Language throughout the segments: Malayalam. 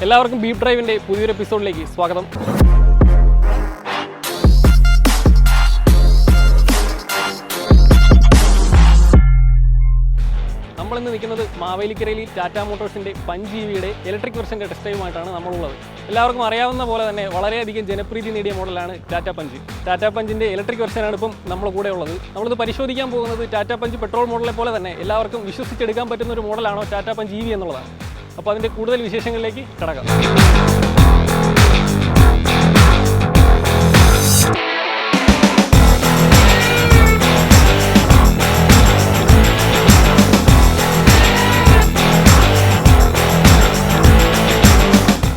എല്ലാവർക്കും ബീപ് ഡ്രൈവിൻ്റെ പുതിയൊരു എപ്പിസോഡിലേക്ക് സ്വാഗതം. നമ്മളിന്ന് നിൽക്കുന്നത് മാവേലിക്കരയിൽ ടാറ്റ മോട്ടോഴ്സിൻ്റെ പഞ്ച് EVയുടെ ഇലക്ട്രിക് വെർഷൻ്റെ ടെസ്റ്റ് ഡ്രൈവുമായിട്ടാണ് നമ്മളുള്ളത്. എല്ലാവർക്കും അറിയാവുന്ന പോലെ തന്നെ വളരെയധികം ജനപ്രീതി നേടിയ മോഡലാണ് ടാറ്റ പഞ്ച്. ടാറ്റ പഞ്ചിൻ്റെ ഇലക്ട്രിക് വെർഷനാണ് ഇപ്പം നമ്മുടെ കൂടെ ഉള്ളത്. നമ്മളിത് പരിശോധിക്കാൻ പോകുന്നത് ടാറ്റ പഞ്ച് പെട്രോൾ മോഡലെ പോലെ തന്നെ എല്ലാവർക്കും വിശ്വസിച്ചെടുക്കാൻ പറ്റുന്ന ഒരു മോഡലാണോ ടാറ്റ പഞ്ച് EV എന്നുള്ളതാണ്. അപ്പോൾ അതിൻ്റെ കൂടുതൽ വിശേഷങ്ങളിലേക്ക് കടക്കാം.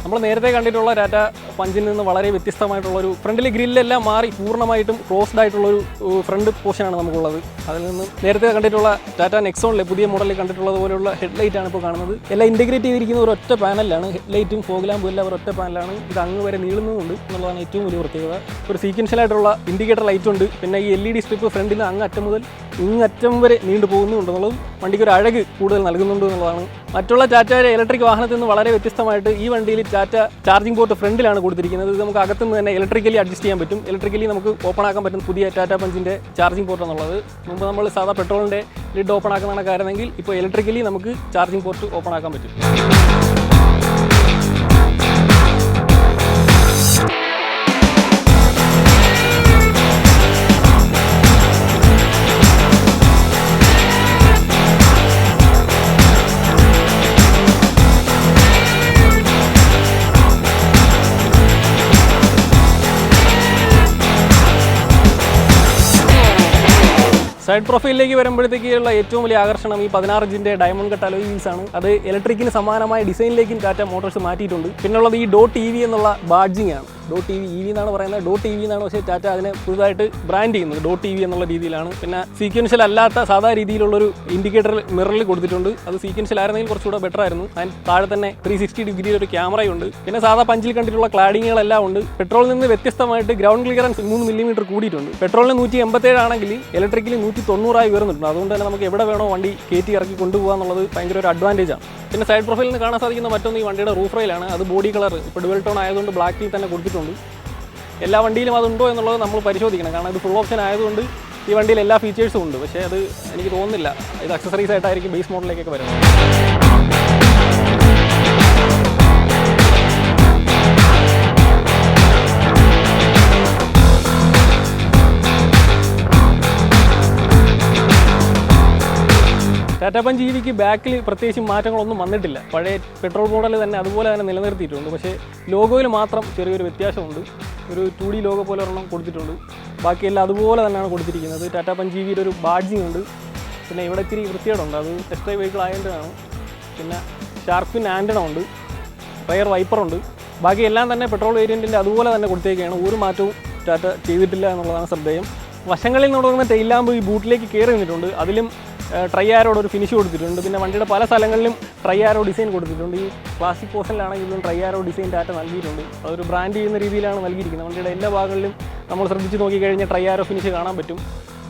നമ്മൾ നേരത്തെ കണ്ടിട്ടുള്ള ടാറ്റ പഞ്ചിൽ നിന്ന് വളരെ വ്യത്യസ്തമായിട്ടുള്ളൊരു ഫ്രണ്ടിലെ ഗ്രില്ലെല്ലാം മാറി പൂർണ്ണമായിട്ടും ക്ലോസ്ഡ് ആയിട്ടുള്ളൊരു ഫ്രണ്ട് പോർഷനാണ് നമുക്കുള്ളത്. അതിൽ നിന്ന് നേരത്തെ കണ്ടിട്ടുള്ള ടാറ്റ നെക്സോണിലെ പുതിയ മോഡലിൽ കണ്ടിട്ടുള്ളത് പോലെയുള്ള ഹെഡ്ലൈറ്റാണ് ഇപ്പോൾ കാണുന്നത്. എല്ലാം ഇൻറ്റഗ്രേറ്റ് ചെയ്തിരിക്കുന്ന ഒരു ഒറ്റ പാനലാണ്. ഹെഡ്ലൈറ്റും ഫോഗ് ലാമ്പും എല്ലാം ഒരൊറ്റ പാനലാണ്. ഇത് അങ്ങ് വരെ നീളുന്നുമുണ്ട് എന്നുള്ളതാണ് ഏറ്റവും വലിയ പ്രത്യേകത. ഒരു സീക്വൻഷ്യലായിട്ടുള്ള ഇൻഡിക്കേറ്റർ ലൈറ്റ് ഉണ്ട്. പിന്നെ ഈ LED സ്ട്രിപ്പ് ഫ്രണ്ടിൽ നിന്ന് അങ്ങ് അറ്റം മുതൽ ഇങ്ങറ്റം വരെ നീണ്ടു പോകുന്നുണ്ടെന്നുള്ളതും വണ്ടിക്ക് ഒരു അഴക് കൂടുതൽ നൽകുന്നുണ്ട് എന്നുള്ളതാണ്. മറ്റുള്ള ടാറ്റയുടെ ഇലക്ട്രിക് വാഹനത്തിൽ നിന്ന് വളരെ വ്യത്യസ്തമായിട്ട് ഈ വണ്ടിയിൽ ടാറ്റ ചാർജിംഗ് പോർട്ട് ഫ്രണ്ടിലാണ് കൊടുത്തിരിക്കുന്നത്. ഇത് നമുക്ക് അകത്തുനിന്ന് തന്നെ ഇലക്ട്രിക്കലി അഡ്ജസ്റ്റ് ചെയ്യാൻ പറ്റും. ഇലക്ട്രിക്കലി നമുക്ക് ഓപ്പൺ ആക്കാൻ പറ്റും പുതിയ ടാറ്റ പഞ്ചിൻ്റെ ചാർജിംഗ് പോർട്ട് എന്നുള്ളത്. മുമ്പ് നമ്മൾ സാധാ പെട്രോളിൻ്റെ ലിഡ് ഓപ്പൺ ആക്കുന്നതാണ് കാര്യമെങ്കിൽ ഇപ്പോൾ ഇലക്ട്രിക്കലി നമുക്ക് ചാർജിംഗ് പോർട്ട് ഓപ്പൺ ആക്കാൻ പറ്റും. സൈഡ് പ്രൊഫൈലിലേക്ക് വരുമ്പോഴത്തേക്കുള്ള ഏറ്റവും വലിയ ആകർഷണം ഈ 16 ഇഞ്ചിൻ്റെ ഡയമണ്ട് കട്ട് അലോയ് വീൽസ് ആണ്. അത് ഇലക്ട്രിക്കിന് സമാനമായ ഡിസൈനിലേക്കും ടാറ്റ മോട്ടോഴ്സ് മാറ്റിയിട്ടുണ്ട്. പിന്നുള്ളത് ഈ .EV എന്നുള്ള ബാഡ്ജിങ് ആണ്. .EV എന്നാണ് പറയുന്നത്. .EV എന്നാണ്, പക്ഷേ ടാറ്റ അതിനെ പുതുതായിട്ട് ബ്രാൻഡ് ചെയ്യുന്നത് .EV എന്നുള്ള രീതിയിലാണ്. പിന്നെ സീക്വൻഷ്യൽ അല്ലാത്ത സാധാ രീതിയിലുള്ളൊരു ഇൻഡിക്കേറ്റർ മിററിൽ കൊടുത്തിട്ടുണ്ട്. അത് സീക്വൻഷ്യൽ ആയിരുന്നെങ്കിൽ കുറച്ചുകൂടെ ബെറ്റർ ആയിരുന്നു. അതിന് താഴെ തന്നെ 360 ഡിഗ്രി ഒരു ക്യാമറയുണ്ട്. പിന്നെ സാധാ പഞ്ചിൽ കണ്ടിട്ടുള്ള ക്ലാഡിങ്ങുകളെല്ലാം ഉണ്ട്. പെട്രോളിൽ നിന്ന് വ്യത്യസ്തമായിട്ട് ഗ്രൗണ്ട് ക്ലിയറൻസ് 3 മില്ലിമീറ്റർ കൂടിയിട്ടുണ്ട്. പെട്രോളിന് 187 ആണെങ്കിൽ ഇലക്ട്രിക്കലി 190 ഉയർന്നിട്ടുണ്ട്. അതുകൊണ്ട് തന്നെ നമുക്ക് എവിടെ വേണോ വണ്ടി കയറ്റി ഇറക്കി കൊണ്ടുപോകുക എന്നുള്ളത് ഭയങ്കര ഒരു അഡ്വാൻറ്റേജ് ആണ്. പിന്നെ സൈഡ് പ്രൊഫൈലിൽ നിന്ന് കാണാൻ സാധിക്കുന്ന മറ്റൊന്ന് ഈ വണ്ടിയുടെ റൂഫ് റെയിലാണ്. അത് ബോഡി കളർ ഇപ്പോൾ ഡുവൽ ടോൺ ആയതുകൊണ്ട് ബ്ലാക്കിൽ തന്നെ കൊടുത്തിട്ടുണ്ട്. എല്ലാ വണ്ടിയിലും അതുണ്ടോ എന്നുള്ളത് നമ്മൾ പരിശോധിക്കണം. കാരണം ഇത് ഫുൾ ഓപ്ഷൻ ആയതുകൊണ്ട് ഈ വണ്ടിയിൽ എല്ലാ ഫീച്ചേഴ്സും ഉണ്ട്. പക്ഷേ അത് എനിക്ക് തോന്നുന്നില്ല ഇത് അക്സസറീസ് ആയിട്ടായിരിക്കും ബേസ് മോഡലിലേക്കൊക്കെ വരുന്നത്. ടാറ്റ പഞ്ച് EVക്ക് ബാക്കിൽ പ്രത്യേകിച്ച് മാറ്റങ്ങളൊന്നും വന്നിട്ടില്ല. പഴയ പെട്രോൾ മോഡൽ തന്നെ അതുപോലെ തന്നെ നിലനിർത്തിയിട്ടുണ്ട്. പക്ഷേ ലോഗോയിൽ മാത്രം ചെറിയൊരു വ്യത്യാസമുണ്ട്. ഒരു 2D ലോഗോ പോലെ ഒരെണ്ണം കൊടുത്തിട്ടുണ്ട്. ബാക്കിയെല്ലാം അതുപോലെ തന്നെയാണ് കൊടുത്തിരിക്കുന്നത്. ടാറ്റ പഞ്ച് EVയുടെ ഒരു ബാഡ്ജിങ് ഉണ്ട്. പിന്നെ ഇവിടെ ഇത്തിരി വൃത്തികേടുണ്ട്. അത് ടെസ്റ്റ് ഡ്രൈവ് വെഹിക്കിൾ ആയതുകൊണ്ടാണ്. പിന്നെ ഷാർപ്പിൻ ആൻറ്റണ ഉണ്ട്. റയർ വൈപ്പറുണ്ട്. ബാക്കിയെല്ലാം തന്നെ പെട്രോൾ വേരിയൻറ്റിൻ്റെ അതുപോലെ തന്നെ കൊടുത്തേക്കാണ്. ഒരു മാറ്റവും ടാറ്റ ചെയ്തിട്ടില്ല എന്നുള്ളതാണ് ശ്രദ്ധേയം. വശങ്ങളിൽ തുടങ്ങുന്ന ടെയിൽ ലാമ്പ് ഈ ബൂട്ടിലേക്ക് കയറി നിന്നിട്ടുണ്ട്. അതിലും ട്രൈ ആരോട് ഒരു ഫിനിഷ് കൊടുത്തിട്ടുണ്ട്. പിന്നെ വണ്ടിയുടെ പല സ്ഥലങ്ങളിലും ട്രൈ ആരോ ഡിസൈൻ കൊടുത്തിട്ടുണ്ട്. ഈ പ്ലാസ്റ്റിക് പോർഷനിലാണെങ്കിലും ട്രൈ ആരോ ഡിസൈൻ ടാറ്റ നൽകിയിട്ടുണ്ട്. അതൊരു ബ്രാൻഡ് ചെയ്യുന്ന രീതിയിലാണ് നൽകിയിരിക്കുന്നത്. വണ്ടിയുടെ എല്ലാ ഭാഗങ്ങളിലും നമ്മൾ ശ്രദ്ധിച്ച് നോക്കിക്കഴിഞ്ഞാൽ ട്രൈ ആരോ ഫിനിഷ് കാണാൻ പറ്റും.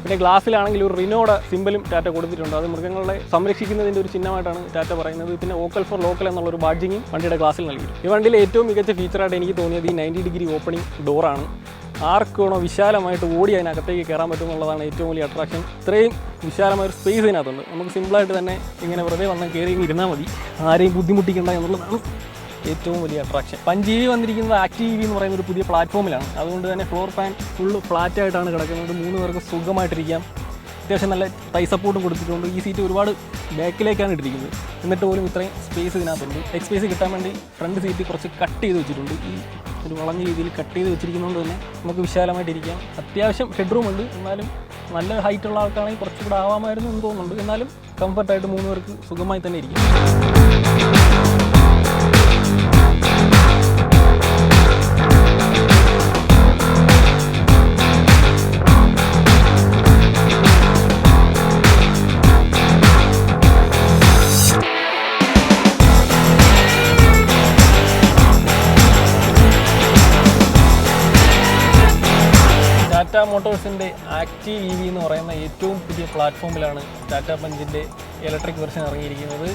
പിന്നെ ഗ്ലാസ്സിലാണെങ്കിൽ ഒരു റിനോയുടെ സിമ്പലും ടാറ്റ കൊടുത്തിട്ടുണ്ട്. അത് മൃഗങ്ങളെ സംരക്ഷിക്കുന്നതിൻ്റെ ഒരു ചിഹ്നമായിട്ടാണ് ടാറ്റ പറയുന്നത്. പിന്നെ വോക്കൽ ഫോർ ലോക്കൽ എന്നുള്ളൊരു ബാഡ്ജിങ്ങും വണ്ടിയുടെ ഗ്ലാസ്സിൽ നൽകിയിട്ടുണ്ട്. ഈ വണ്ടിയിലെ ഏറ്റവും മികച്ച ഫീച്ചറായിട്ട് എനിക്ക് തോന്നിയത് ഈ 90 ഡിഗ്രി ഓപ്പണിംഗ് ഡോറാണ്. ആർക്കാണോ വിശാലമായിട്ട് ഓടി അതിനകത്തേക്ക് കയറാൻ പറ്റും എന്നുള്ളതാണ് ഏറ്റവും വലിയ അട്രാക്ഷൻ. ഇത്രയും വിശാലമായൊരു സ്പേസ് ഇതിനകത്തുണ്ട്. നമുക്ക് സിമ്പിളായിട്ട് തന്നെ ഇങ്ങനെ വെറുതെ വന്ന് കയറി ഇരുന്നാൽ മതി. ആരെയും ബുദ്ധിമുട്ടിക്കേണ്ട എന്നുള്ളതാണ് ഏറ്റവും വലിയ അട്രാക്ഷൻ. പഞ്ച് EV വന്നിരിക്കുന്നത് ആക്റ്റീവ് EV എന്ന് പറയുന്ന ഒരു പുതിയ പ്ലാറ്റ്ഫോമിലാണ്. അതുകൊണ്ട് തന്നെ ഫ്ലോർ പാൻ ഫുള്ള് ഫ്ലാറ്റായിട്ടാണ് കിടക്കുന്നത്. 3 പേർക്ക് സുഖമായിട്ടിരിക്കാം. അത്യാവശ്യം നല്ല തൈ സപ്പോർട്ടും കൊടുത്തിട്ടുണ്ട്. ഈ സീറ്റ് ഒരുപാട് ബാക്കിലേക്കാണ് ഇട്ടിരിക്കുന്നത്. എന്നിട്ട് പോലും ഇത്രയും സ്പേസ് ഇതിനകത്തുണ്ട്. സ്പേസ് കിട്ടാൻ വേണ്ടി ഫ്രണ്ട് സീറ്റ് കുറച്ച് കട്ട് ചെയ്ത് വെച്ചിട്ടുണ്ട്. ഈ ഒരു വളഞ്ഞ രീതിയിൽ കട്ട് ചെയ്ത് വെച്ചിരിക്കുന്നതുകൊണ്ട് തന്നെ നമുക്ക് വിശാലമായിട്ടിരിക്കാം. അത്യാവശ്യം ഹെഡ് റൂം ഉണ്ട്. എന്നാലും നല്ല ഹൈറ്റുള്ള ആൾക്കാണെങ്കിൽ കുറച്ചുകൂടെ ആവാമായിരുന്നു എന്ന് തോന്നുന്നുണ്ട്. എന്നാലും കംഫർട്ടായിട്ട് 3 പേർക്ക് സുഖമായി തന്നെ ഇരിക്കും. ടാറ്റ മോട്ടോഴ്സിൻ്റെ ആക്റ്റീവ് EV എന്ന് പറയുന്ന ഏറ്റവും പുതിയ പ്ലാറ്റ്ഫോമിലാണ് ടാറ്റ പഞ്ചിൻ്റെ ഇലക്ട്രിക് വെർഷൻ ഇറങ്ങിയിരിക്കുന്നത്.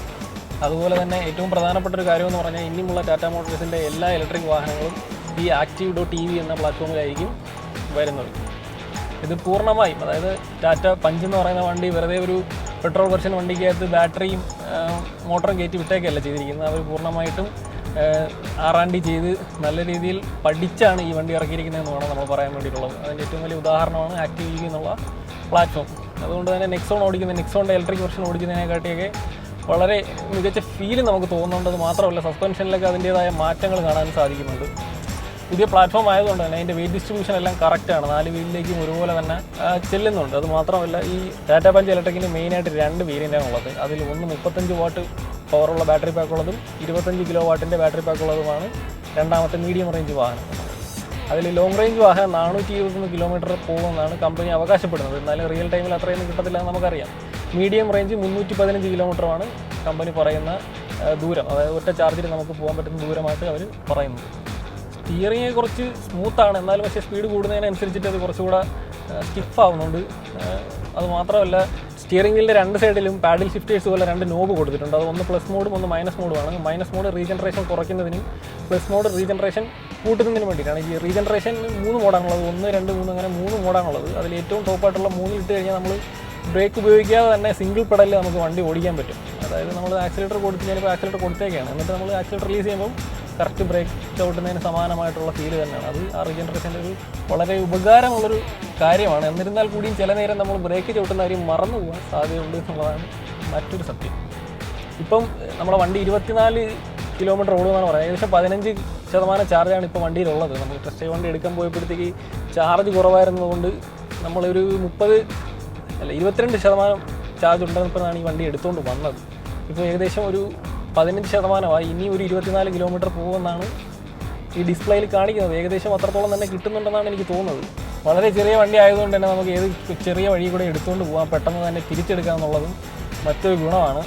അതുപോലെ തന്നെ ഏറ്റവും പ്രധാനപ്പെട്ട ഒരു കാര്യമെന്ന് പറഞ്ഞാൽ ഇനിയുമുള്ള ടാറ്റ മോട്ടോഴ്സിൻ്റെ എല്ലാ ഇലക്ട്രിക് വാഹനങ്ങളും ഈ Active.EV എന്ന പ്ലാറ്റ്ഫോമിലായിരിക്കും വരുന്നത്. ഇത് പൂർണ്ണമായും, അതായത് ടാറ്റ പഞ്ച് എന്ന് പറയുന്ന വണ്ടി വെറുതെ ഒരു പെട്രോൾ വെർഷൻ വണ്ടിക്കകത്ത് ബാറ്ററിയും മോട്ടറും കയറ്റി വിട്ടേക്കല്ല ചെയ്തിരിക്കുന്നത്. അവർ പൂർണ്ണമായിട്ടും R&D ചെയ്ത് നല്ല രീതിയിൽ പഠിച്ചാണ് ഈ വണ്ടി ഇറക്കിയിരിക്കുന്നതെന്ന് വേണം നമ്മൾ പറയാൻ വേണ്ടിയിട്ടുള്ളത്. അതിൻ്റെ ഏറ്റവും വലിയ ഉദാഹരണമാണ് Active.EV എന്നുള്ള പ്ലാറ്റ്ഫോം. അതുകൊണ്ട് തന്നെ നെക്സോണിൻ്റെ ഇലക്ട്രിക് വെർഷൻ ഓടിക്കുന്നതിനെക്കാട്ടിയൊക്കെ വളരെ മികച്ച ഫീൽ നമുക്ക് തോന്നുന്നുണ്ട്. മാത്രമല്ല സസ്പെൻഷനിലൊക്കെ അതിൻ്റേതായ മാറ്റങ്ങൾ കാണാൻ സാധിക്കുന്നുണ്ട്. പുതിയ പ്ലാറ്റ്ഫോം ആയതുകൊണ്ട് തന്നെ അതിൻ്റെ വെയിറ്റ് ഡിസ്ട്രിബ്യൂഷൻ എല്ലാം കറക്റ്റാണ്. 4 വീലിലേക്കും ഒരുപോലെ തന്നെ ചെല്ലുന്നുണ്ട്. അത് മാത്രമല്ല ഈ ടാറ്റ പഞ്ച് ഇലക്ട്രിക്കിന് മെയിനായിട്ട് 2 വേരിയൻ്റാണ് ഉള്ളത്. അതിൽ ഒന്ന് 35 വാട്ട് പവറുള്ള ബാറ്ററി പാക്കുള്ളതും 25 കിലോ വാട്ടിൻ്റെ ബാറ്ററി പാക്കുള്ളതുമാണ് രണ്ടാമത്തെ മീഡിയം റേഞ്ച് വാഹനം. അതിൽ ലോങ് റേഞ്ച് വാഹനം 421 കിലോമീറ്റർ പോകുമെന്നാണ് കമ്പനി അവകാശപ്പെടുന്നത്. എന്നാലും റിയൽ ടൈമിൽ അത്രയൊന്നും കിട്ടത്തില്ല എന്ന് നമുക്കറിയാം. മീഡിയം റേഞ്ച് 315 കിലോമീറ്ററാണ് കമ്പനി പറയുന്ന ദൂരം, അതായത് ഒറ്റ ചാർജിൽ നമുക്ക് പോകാൻ പറ്റുന്ന ദൂരമായിട്ട് അവർ പറയുന്നത്. സ്റ്റിയറിങ് കുറച്ച് സ്മൂത്താണ്, എന്നാലും പക്ഷേ സ്പീഡ് കൂടുന്നതിനനുസരിച്ചിട്ട് അത് കുറച്ചുകൂടെ സ്റ്റിഫ് ആവുന്നുണ്ട്. അതുമാത്രമല്ല സ്റ്റിയറിംഗ് വീലിൻ്റെ 2 സൈഡിലും പാഡിൽ ഷിഫ്റ്റേഴ്സ് പോലെ 2 നോബ് കൊടുത്തിട്ടുണ്ട്. അത് ഒന്ന് പ്ലസ് മോഡും ഒന്ന് മൈനസ് മോഡുമാണ്. മൈനസ് മോഡ് റീജനറേഷൻ കുറയ്ക്കുന്നതിനും പ്ലസ് മോഡ് റീജനറേഷൻ കൂട്ടുന്നതിനും വേണ്ടിയിട്ടാണ്. ഈ റീജനറേഷൻ 3 മോഡാണുള്ളത്, 1, 2, 3 അങ്ങനെ 3 മോഡാണുള്ളത്. അതിൽ ഏറ്റവും ടോപ്പായിട്ടുള്ള 3 ഇട്ട് കഴിഞ്ഞാൽ നമ്മൾ ബ്രേക്ക് ഉപയോഗിക്കാതെ തന്നെ സിംഗിൾ പെഡലിൽ നമുക്ക് വണ്ടി ഓടിക്കാൻ പറ്റും. അതായത് നമ്മൾ ആക്സിലേറ്റർ കൊടുത്ത് ഞാനിപ്പോൾ ആക്സിലേറ്റർ കൊടുത്തേക്കാണ്, എന്നിട്ട് നമ്മൾ ആക്സിലേറ്റർ റിലീസ് ചെയ്യുമ്പോൾ കറക്റ്റ് ബ്രേക്ക് ചവിട്ടുന്നതിന് സമാനമായിട്ടുള്ള ഫീല് തന്നെയാണ്. അത് ആ റീജനറേഷൻ്റെ ഒരു വളരെ ഉപകാരമുള്ളൊരു കാര്യമാണ്. എന്നിരുന്നാൽ കൂടിയും ചില നേരം നമ്മൾ ബ്രേക്ക് ചവിട്ടുന്ന കാര്യം മറന്നു പോകാൻ സാധ്യതയുണ്ട് എന്നുള്ളതാണ് മറ്റൊരു സത്യം. ഇപ്പം നമ്മുടെ വണ്ടി 24 കിലോമീറ്റർ ഓടുമെന്നാണ് പറയുന്നത്. ഏകദേശം 15% ചാർജാണ് ഇപ്പോൾ വണ്ടിയിലുള്ളത്. നമ്മൾ ടെസ്റ്റ് ഡ്രൈവ് വണ്ടി എടുക്കാൻ പോയപ്പോഴത്തേക്ക് ചാർജ് കുറവായിരുന്നതുകൊണ്ട് നമ്മളൊരു 22% ചാർജ് ഉണ്ടെന്നാണ് ഈ വണ്ടി എടുത്തുകൊണ്ട് വന്നത്. ഇപ്പോൾ ഏകദേശം ഒരു 15%. ഇനി ഒരു 24 കിലോമീറ്റർ പോകുമെന്നാണ് ഈ ഡിസ്പ്ലേയിൽ കാണിക്കുന്നത്. ഏകദേശം അത്രത്തോളം തന്നെ കിട്ടുന്നുണ്ടെന്നാണ് എനിക്ക് തോന്നുന്നത്. വളരെ ചെറിയ വണ്ടി ആയതുകൊണ്ട് തന്നെ നമുക്ക് ഏത് ചെറിയ വഴി കൂടെ എടുത്തുകൊണ്ട് പോകാം, പെട്ടെന്ന് തന്നെ തിരിച്ചെടുക്കുക എന്നുള്ളതും മറ്റൊരു ഗുണമാണ്.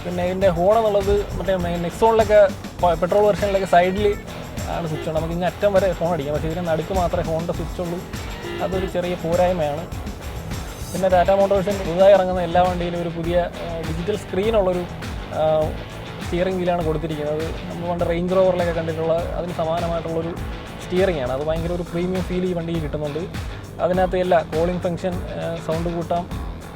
പിന്നെ ഇതിൻ്റെ ഹോൺ എന്നുള്ളത് മറ്റേ നെക്സോണിലൊക്കെ പെട്രോൾ വെർഷനിലൊക്കെ സൈഡിൽ ആണ് സ്വിച്ച് ഉണ്ട്. നമുക്ക് ഇങ്ങനെ അറ്റം വരെ ഹോൺ അടിക്കാം, പക്ഷേ ഇതിൻ്റെ നടുക്ക് മാത്രമേ ഹോണിൻ്റെ സ്വിച്ച് ഉള്ളൂ. അതൊരു ചെറിയ പോരായ്മയാണ്. പിന്നെ ടാറ്റ മോട്ടോഴ്സിൻ്റെ പുതുതായി ഇറങ്ങുന്ന എല്ലാ വണ്ടിയിലും ഒരു പുതിയ ഡിജിറ്റൽ സ്ക്രീനുള്ളൊരു സ്റ്റിയറിംഗ് വീലാണ് കൊടുത്തിരിക്കുന്നത്. നമ്മൾ പണ്ട് റേഞ്ച് റോവറിലൊക്കെ കണ്ടിട്ടുള്ള അതിന് സമാനമായിട്ടുള്ളൊരു സ്റ്റിയറിംഗ് ആണ്. അത് ഭയങ്കര ഒരു പ്രീമിയം ഫീൽ ഈ വണ്ടിയിൽ കിട്ടുന്നുണ്ട്. അതിനകത്ത് എല്ലാ കോളിംഗ് ഫംഗ്ഷൻ, സൗണ്ട് കൂട്ടാം,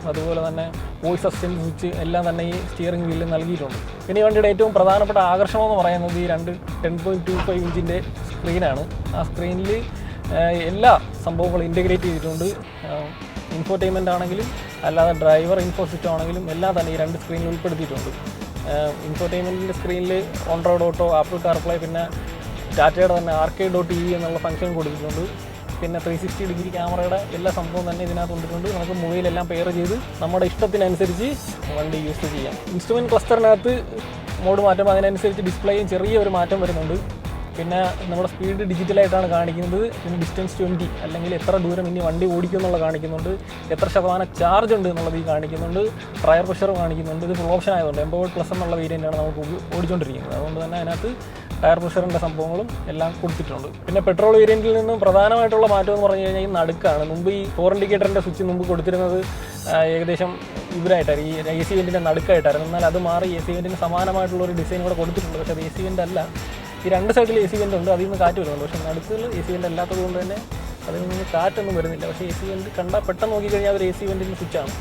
അതുപോലെ തന്നെ വോയിസ് അസിസ്റ്റൻറ്റ് സ്വിച്ച് എല്ലാം തന്നെ ഈ സ്റ്റിയറിംഗ് വീലിൽ നൽകിയിട്ടുണ്ട്. പിന്നെ ഈ വണ്ടിയുടെ ഏറ്റവും പ്രധാനപ്പെട്ട ആകർഷണം എന്ന് പറയുന്നത് ഈ 10.25 ഇഞ്ചിൻ്റെ സ്ക്രീനാണ്. ആ സ്ക്രീനിൽ എല്ലാ സംഭവങ്ങളും ഇൻറ്റഗ്രേറ്റ് ചെയ്തിട്ടുണ്ട്. ഇൻഫോർടൈൻമെൻ്റ് ആണെങ്കിലും അല്ലാതെ ഡ്രൈവർ ഇൻഫോ സിസ്റ്റം ആണെങ്കിലും എല്ലാം തന്നെ ഈ 2 സ്ക്രീനിൽ ഉൾപ്പെടുത്തിയിട്ടുണ്ട്. ഇൻഫോർടൈൻമെൻറ്റിൻ്റെ സ്ക്രീനിൽ on road auto, apple CarPlay, പിന്നെ ടാറ്റയുടെ തന്നെ Arcade.EV എന്നുള്ള ഫംഗ്ഷൻ കൊടുത്തിട്ടുണ്ട്. പിന്നെ 360 ഡിഗ്രി ക്യാമറയുടെ എല്ലാ സംഭവം തന്നെ ഇതിനകത്ത് കൊണ്ടിട്ടുണ്ട്. നമുക്ക് മൊബൈലെല്ലാം പെയർ ചെയ്ത് നമ്മുടെ ഇഷ്ടത്തിനനുസരിച്ച് വണ്ടി യൂസ് ചെയ്യാം. ഇൻസ്ട്രുമെൻറ്റ് ക്ലസ്റ്ററിനകത്ത് മോഡ് മാറ്റുമ്പോൾ അതിനനുസരിച്ച് ഡിസ്പ്ലേയും ചെറിയൊരു മാറ്റം വരുന്നുണ്ട്. പിന്നെ നമ്മുടെ സ്പീഡ് ഡിജിറ്റലായിട്ടാണ് കാണിക്കുന്നത്. പിന്നെ ഡിസ്റ്റൻസ് 20 അല്ലെങ്കിൽ എത്ര ദൂരം ഇനി വണ്ടി ഓടിക്കും എന്നുള്ളത് കാണിക്കുന്നുണ്ട്. എത്ര ശതമാനം ചാർജ് ഉണ്ട് എന്നുള്ളത് ഈ കാണിക്കുന്നുണ്ട്. ടയർ പ്രഷർ കാണിക്കുന്നുണ്ട്. ഇത് ഫുൾ ഓപ്ഷൻ ആയതുകൊണ്ട് 80+ എന്നുള്ള വേരിയൻ്റാണ് നമുക്ക് ഓടിച്ചുകൊണ്ടിരിക്കുന്നത്. അതുകൊണ്ട് തന്നെ അതിനകത്ത് ടയർ പ്രഷറിൻ്റെ സംഭവങ്ങളും എല്ലാം കൊടുത്തിട്ടുണ്ട്. പിന്നെ പെട്രോൾ വേരിയൻറ്റിൽ നിന്നും പ്രധാനമായിട്ടുള്ള മാറ്റം എന്ന് പറഞ്ഞു കഴിഞ്ഞാൽ ഈ നടുക്കാണ്. മുമ്പ് ഈ 4 ഇൻഡിക്കേറ്ററിൻ്റെ സ്വിച്ച് മുമ്പ് കൊടുത്തിരുന്നത് ഏകദേശം ഇവരായിട്ടായിരുന്നു, ഈ AC വെൻറ്റിൻ്റെ നടുക്കായിട്ടായിരുന്നു. എന്നാൽ അത് മാറി AC വെൻറ്റിന് സമാനമായിട്ടുള്ളൊരു ഡിസൈൻ കൂടെ കൊടുത്തിട്ടുണ്ട്. പക്ഷേ അത് AC വെൻ്റ് അല്ല. ഈ 2 സൈഡിൽ AC വെൻ്റ് ഉണ്ട്, അതിൽ നിന്ന് കാറ്റ് വരുന്നുണ്ട്. പക്ഷേ നടുക്കുള്ള AC വെൻ്റ് അല്ലാത്തത് കൊണ്ട് തന്നെ അതിൽ നിന്ന് കാറ്റൊന്നും വരുന്നില്ല. പക്ഷേ AC വെൻ്റ് കണ്ടാൽ പെട്ടെന്ന് നോക്കിക്കഴിഞ്ഞാൽ അതൊരു AC വെൻറ്റിൻ്റെ സ്വിച്ചാണ്.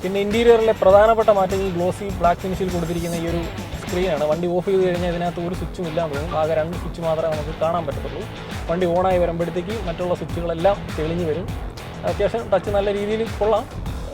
പിന്നെ ഇൻറ്റീരിയറിലെ പ്രധാനപ്പെട്ട മാറ്റം ഈ ഗ്ലോസി ബ്ലാക്ക് ഫിനിഷിൽ കൊടുത്തിരിക്കുന്ന ഈ ഒരു സ്ക്രീനാണ്. വണ്ടി ഓഫ് ചെയ്ത് കഴിഞ്ഞാൽ ഇതിനകത്ത് ഒരു സ്വിച്ചും ഇല്ലാന്ന് തോന്നും. ആകെ 2 സ്വിച്ച് മാത്രമേ നമുക്ക് കാണാൻ പറ്റത്തുള്ളൂ. വണ്ടി ഓണായി വരുമ്പോഴത്തേക്ക് മറ്റുള്ള സ്വിച്ചുകളെല്ലാം തെളിഞ്ഞ് വരും. അത്യാവശ്യം ടച്ച് നല്ല രീതിയിൽ കൊള്ളാം,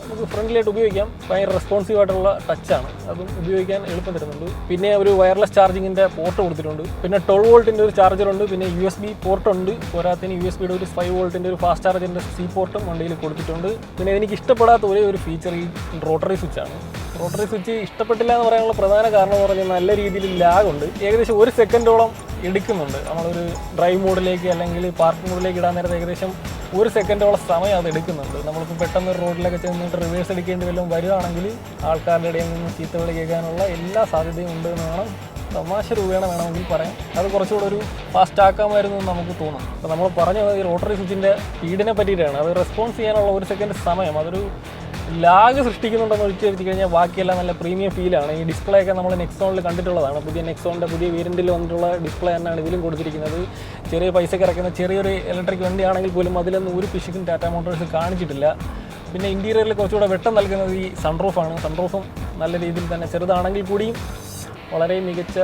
നമുക്ക് ഫ്രണ്ട്ലിയായിട്ട് ഉപയോഗിക്കാം. ഭയങ്കര റെസ്പോൺസീവ് ആയിട്ടുള്ള ടച്ചാണ്, അതും ഉപയോഗിക്കാൻ എളുപ്പം തരുന്നുണ്ട്. പിന്നെ ഒരു വയർലെസ് ചാർജിങ്ങിൻ്റെ പോർട്ട് കൊടുത്തിട്ടുണ്ട്. പിന്നെ 12 വോൾട്ടിൻ്റെ ഒരു ചാർജറുണ്ട്. പിന്നെ USB പോർട്ടുണ്ട്. പോരാത്തിന് USB-യുടെ ഒരു 5 വോൾട്ടിൻ്റെ ഒരു ഫാസ്റ്റ് ചാർജറിൻ്റെ C പോർട്ടും വണ്ടിയിൽ കൊടുത്തിട്ടുണ്ട്. പിന്നെ എനിക്ക് ഇഷ്ടപ്പെടാത്ത ഒരേ ഒരു ഫീച്ചർ ഈ റോട്ടറി സ്വിച്ചാണ്. റോട്ടറി സ്വിച്ച് ഇഷ്ടപ്പെട്ടില്ല എന്ന് പറയാനുള്ള പ്രധാന കാരണം എന്ന് പറഞ്ഞാൽ നല്ല രീതിയിൽ ലാഗുണ്ട്. ഏകദേശം 1 സെക്കൻഡോളം എടുക്കുന്നുണ്ട്. നമ്മളൊരു ഡ്രൈവ് മോഡിലേക്ക് അല്ലെങ്കിൽ പാർക്ക് മോഡിലേക്ക് ഇടാൻ നേരത്തെ ഏകദേശം 1 സെക്കൻഡോളം സമയം അത് എടുക്കുന്നുണ്ട്. നമ്മളിപ്പോൾ പെട്ടെന്ന് റോഡിലൊക്കെ ചെന്നിട്ട് റിവേഴ്സ് എടുക്കേണ്ടി വല്ലതും വരികയാണെങ്കിൽ ആൾക്കാരുടെ ഇടയിൽ നിന്ന് ചീത്തവിളി കേൾക്കാനുള്ള എല്ലാ സാധ്യതയും ഉണ്ട് എന്ന് വേണം, തമാശ രൂപേണ വേണമെങ്കിൽ പറയാം. അത് കുറച്ചുകൂടെ ഒരു ഫാസ്റ്റ് ആക്കാമായിരുന്നു എന്ന് നമുക്ക് തോന്നും. അപ്പോൾ നമ്മൾ പറഞ്ഞത് ഈ റോട്ടറി സ്വിച്ചിൻ്റെ സ്പീഡിനെ പറ്റിയിട്ടാണ്. അത് റെസ്പോൺസ് ചെയ്യാനുള്ള 1 സെക്കൻഡ് സമയം അതൊരു ലാഗ് സൃഷ്ടിക്കുന്നുണ്ടെന്ന് ഒഴിച്ചു കഴിഞ്ഞാൽ ബാക്കിയെല്ലാം നല്ല പ്രീമിയം ഫീലാണ്. ഈ ഡിസ്പ്ലേ ഒക്കെ നമ്മൾ നെക്സോണിൽ കണ്ടിട്ടുള്ളതാണ്. പുതിയ നെക്സോണിൻ്റെ പുതിയ വേരിയൻറ്റിൽ വന്നിട്ടുള്ള ഡിസ്പ്ലേ തന്നെയാണ് ഇതിലും കൊടുത്തിരിക്കുന്നത്. ചെറിയ പൈസയ്ക്ക് ഇറക്കുന്ന ചെറിയൊരു ഇലക്ട്രിക് വണ്ടിയാണെങ്കിൽ പോലും അതിലൊന്നും ഒരു പിശുക്കും ടാറ്റ മോട്ടോഴ്സ് കാണിച്ചിട്ടില്ല. പിന്നെ ഇൻറ്റീരിയറിൽ കുറച്ചുകൂടെ വെട്ടം നൽകുന്നത് ഈ സൺറൂഫാണ്. സൺറൂഫും നല്ല രീതിയിൽ തന്നെ ചെറുതാണെങ്കിൽ കൂടിയും വളരെ മികച്ച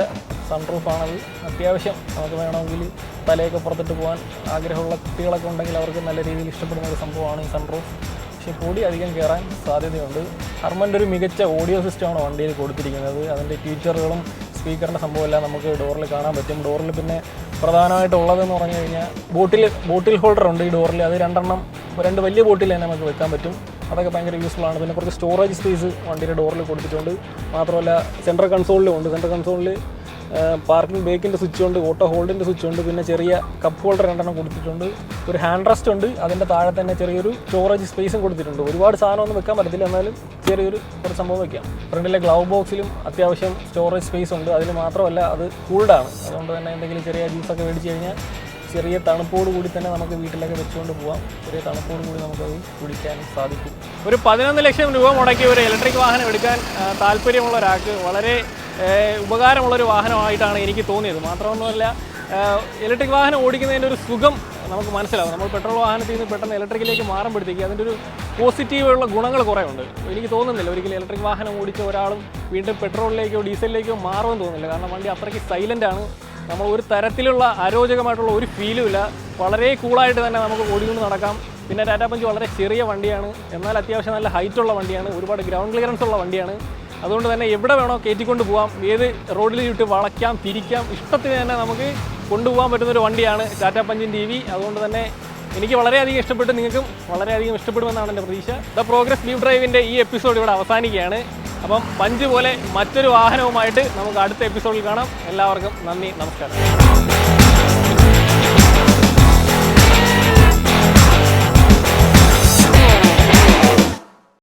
സൺറൂഫാണത്. അത്യാവശ്യം നമുക്ക് വേണമെങ്കിൽ തലയൊക്കെ പുറത്തിട്ട് പോകാൻ ആഗ്രഹമുള്ള കുട്ടികളൊക്കെ ഉണ്ടെങ്കിൽ അവർക്ക് നല്ല രീതിയിൽ ഇഷ്ടപ്പെടുന്ന ഒരു സംഭവമാണ് ഈ സൺറൂഫ്. പക്ഷേ പൊടി അധികം കയറാൻ സാധ്യതയുണ്ട്. ഹർമൻ്റെ ഒരു മികച്ച ഓഡിയോ സിസ്റ്റമാണ് വണ്ടിയിൽ കൊടുത്തിരിക്കുന്നത്. അതിൻ്റെ ഫീച്ചറുകളും സ്പീക്കറിൻ്റെ സംഭവമെല്ലാം നമുക്ക് ഡോറിൽ കാണാൻ പറ്റും. ഡോറിൽ പിന്നെ പ്രധാനമായിട്ടുള്ളതെന്ന് പറഞ്ഞു കഴിഞ്ഞാൽ ബോട്ടിൽ ഹോൾഡർ ഉണ്ട് ഈ ഡോറിൽ. അത് രണ്ട് വലിയ ബോട്ടിൽ തന്നെ നമുക്ക് വെക്കാൻ പറ്റും. അതൊക്കെ ഭയങ്കര യൂസ്ഫുൾ ആണ്. പിന്നെ കുറച്ച് സ്റ്റോറേജ് സ്പേസ് വണ്ടിയുടെ ഡോറിൽ കൊടുത്തിട്ടുണ്ട്. മാത്രമല്ല സെൻട്രൽ കൺസോളിലും ഉണ്ട്. സെൻട്രൽ കൺസോളിൽ പാർക്കിംഗ് ബ്രേക്കിൻ്റെ സ്വിച്ച് ഉണ്ട്, ഓട്ടോ ഹോൾഡിൻ്റെ സ്വിച്ച് ഉണ്ട്, പിന്നെ ചെറിയ കപ്പ് ഹോൾഡർ 2 കൊടുത്തിട്ടുണ്ട്. ഒരു ഹാൻഡ് റെസ്റ്റ് ഉണ്ട്. അതിൻ്റെ താഴെ തന്നെ ചെറിയൊരു സ്റ്റോറേജ് സ്പേസും കൊടുത്തിട്ടുണ്ട്. ഒരുപാട് സാധനമൊന്നും വെക്കാൻ പറ്റത്തില്ല, എന്നാലും കുറച്ച് സംഭവം വയ്ക്കാം. ഫ്രണ്ടിലെ ഗ്ലൗ ബോക്സിലും അത്യാവശ്യം സ്റ്റോറേജ് സ്പേസ് ഉണ്ട്. അതിൽ മാത്രമല്ല അത് കൂൾഡാണ്. അതുകൊണ്ട് തന്നെ എന്തെങ്കിലും ചെറിയ ജ്യൂസൊക്കെ മേടിച്ച് കഴിഞ്ഞാൽ ചെറിയ തണുപ്പോട് കൂടി തന്നെ നമുക്ക് വീട്ടിലൊക്കെ വെച്ചുകൊണ്ട് പോകാം. ചെറിയ തണുപ്പോട് കൂടി നമുക്കത് കുടിക്കാൻ സാധിക്കും. ഒരു 11 ലക്ഷം രൂപ മുടക്കി ഒരു ഇലക്ട്രിക് വാഹനം എടുക്കാൻ താല്പര്യമുള്ള ഒരാൾക്ക് വളരെ ഉപകാരമുള്ളൊരു വാഹനമായിട്ടാണ് എനിക്ക് തോന്നിയത്. മാത്രമൊന്നുമല്ല, ഇലക്ട്രിക് വാഹനം ഓടിക്കുന്നതിൻ്റെ ഒരു സുഖം നമുക്ക് മനസ്സിലാവും. നമ്മൾ പെട്രോൾ വാഹനത്തിൽ നിന്ന് പെട്ടെന്ന് ഇലക്ട്രിക്കിലേക്ക് മാറുമ്പോഴത്തേക്ക് അതിൻ്റെ ഒരു പോസിറ്റീവുള്ള ഗുണങ്ങൾ കുറേ ഉണ്ട്. എനിക്ക് തോന്നുന്നില്ല ഒരിക്കലും ഇലക്ട്രിക് വാഹനം ഓടിച്ച ഒരാളും വീണ്ടും പെട്രോളിലേക്കോ ഡീസലിലേക്കോ മാറുമെന്ന് തോന്നുന്നില്ല. കാരണം വണ്ടി അത്രയ്ക്ക് സൈലൻ്റാണ്. നമ്മൾ ഒരു തരത്തിലുള്ള അരോചകമായിട്ടുള്ള ഒരു ഫീലും ഇല്ല. വളരെ കൂളായിട്ട് തന്നെ നമുക്ക് ഓടിക്കൊണ്ട് നടക്കാം. പിന്നെ ടാറ്റ പഞ്ച് വളരെ ചെറിയ വണ്ടിയാണ്, എന്നാൽ അത്യാവശ്യം നല്ല ഹൈറ്റുള്ള വണ്ടിയാണ്, ഒരുപാട് ഗ്രൗണ്ട് ക്ലിയറൻസ് ഉള്ള വണ്ടിയാണ്. അതുകൊണ്ട് തന്നെ എവിടെ വേണോ കയറ്റിക്കൊണ്ട് പോകാം, ഏത് റോഡിൽ ഇട്ട് വളയ്ക്കാം, തിരിക്കാം, ഇഷ്ടത്തിന് തന്നെ നമുക്ക് കൊണ്ടുപോകാൻ പറ്റുന്നൊരു വണ്ടിയാണ് ടാറ്റ പഞ്ചിൻ്റെ EV. അതുകൊണ്ട് തന്നെ എനിക്ക് വളരെയധികം ഇഷ്ടപ്പെട്ടു, നിങ്ങൾക്കും വളരെയധികം ഇഷ്ടപ്പെടുമെന്നാണ് എൻ്റെ പ്രതീക്ഷ. ദ പ്രോഗ്രസ് ലീവ് ഡ്രൈവിൻ്റെ ഈ എപ്പിസോഡ് ഇവിടെ അവസാനിക്കുകയാണ്. അപ്പം പഞ്ച് പോലെ മറ്റൊരു വാഹനവുമായിട്ട് നമുക്ക് അടുത്ത എപ്പിസോഡിൽ കാണാം. എല്ലാവർക്കും നന്ദി, നമസ്കാരം.